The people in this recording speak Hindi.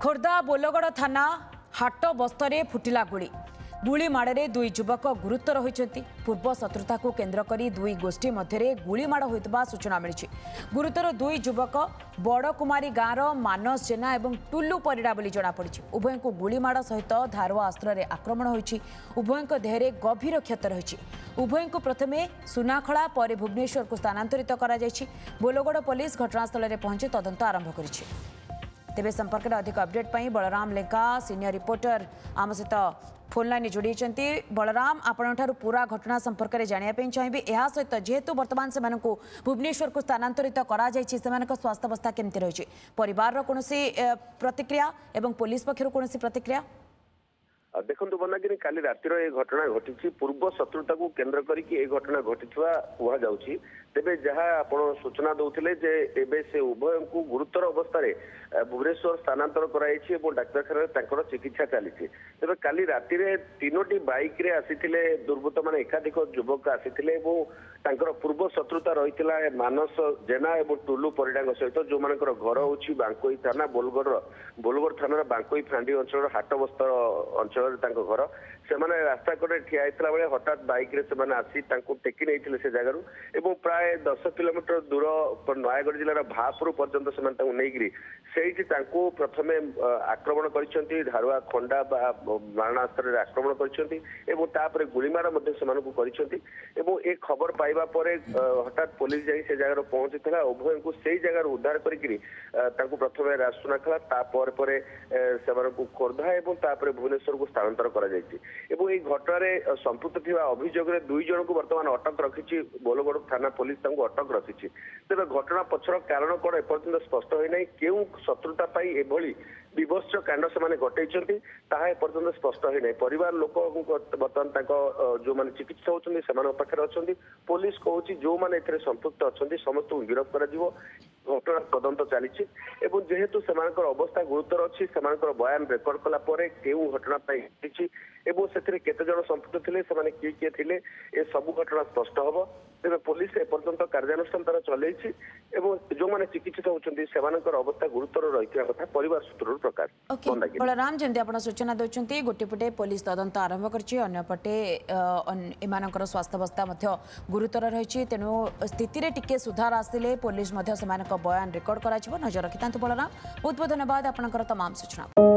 खोर्धा बोलगड़ थाना हाट बस्तर फुटिला गुली गुली माड़े दुई युवक गुरुतर होती पूर्व शत्रुता को केन्द्र कर दुई गोष्ठी मध्य गुलीमाड़ होता सूचना मिली गुरुतर दुई युवक बड़कुमारी गाँव मानस जेना और टुल्लू परिड़ा बोली जमापड़ी उभय को गुलीमाड़ सहित धारुआ अस्त्र आक्रमण होती उभय देहरे गभीर क्षत रही उभय को प्रथमे सुनाखला पर भुवनेश्वर को स्थानांतरित कर बोलगड़ पुलिस घटनास्थल में पहुंची तदंत आरंभ कर तेरे संपर्क में अधिक अपडेट पाई बलराम लेंका सीनियर रिपोर्टर आम सहित फोन लाइन जोड़ी बलराम आपण पूरा घटना संपर्क में जानापी चाहिए यह सहित जेहेतु बर्तमान से भुवनेश्वर को स्थानांतरित कर स्वास्थ्य अवस्था केमती रही परिवार कौन प्रतिक्रिया एवं पुलिस पक्षर कौन प्रतिक्रिया देखो बंदागिनी काली रातिर ये घटना घटी पूर्व शत्रुता को केन्द्र करके घटना घटी कहुई तेबे जहाँ आप सूचना दौले से उभय को गुरुतर अवस्था भुवनेश्वर स्थानांतर कराई डाक्तखाना चिकित्सा चली तेज काली राति तीनोटी बाइक रे आसीथिले दुर्बृत्त माने एकाधिक युवक आसीथिले पूर्व शत्रुता रही मानस जेना और टुल्लू परिड़ा सहित जो मान घर हूँ बांकोई थाना बोलगड़ थाना बांकोई फांडी अंचल हाट बस्तर अंचल घर से रास्ता कड़े ठिया बेले हठात बाइक रे आसी टेकी नहीं से जगार और प्राय 10 किलोमीटर दूर नयगढ़ जिलार भापुर पर्यंत से प्रथमे आक्रमण कर धारुआ खंडा मारणास्त्र आक्रमण कर गुलीमाड़ कर खबर पाइबा हठात पुलिस जाई से जगह पहुंची उभय को से जगह उद्धार कर प्रथम सुनाखला से खोर्धा और भुवनेश्वर को स्थानांतर कर घटना संपुक्त थी अभियोग दुई जन को बर्तमान अटक रखी बोलगड़ थाना पुलिस अटक रखी तेज घटना पछर कारण कौन एपर्यंत स्पष्ट होना क्यों शत्रुता विभत्स कांड से घटई ताहा एपर्यंत स्पष्ट होना परिवार लोक बर्तमान जो मैंने चिकित्सा होती पाखे अच्छा पुलिस कहूँ जो मैंने संपुक्त अच्छा समस्त को गिरफ्त कर घटना तदंत चली जेहेतु से अवस्था गुरुतर अच्छी से बयान रेकर्ड कलापर क्यों घटना घटी से केते जन संपुक्त थे से किए किए थे ये सब घटना स्पष्ट हम तेज पुलिस एपर्यंत कार्यानुष्ठान तार चल जो मैंने चिकित्सित होती अवस्था गुरुतर रही कथा परिवार सूत्र प्रकाश बलराम जमी आप सूचना दौरान गोटेपटे पुलिस तदंत आरंभ करपटे एम स्वास्थ्य अवस्था गुरुतर रही तेणु स्थिति टिके सुधार आसिले पुलिस बयान रेकर्ड कर नजर रखि बलराम बहुत बहुत धन्यवाद आपंकर तमाम सूचना।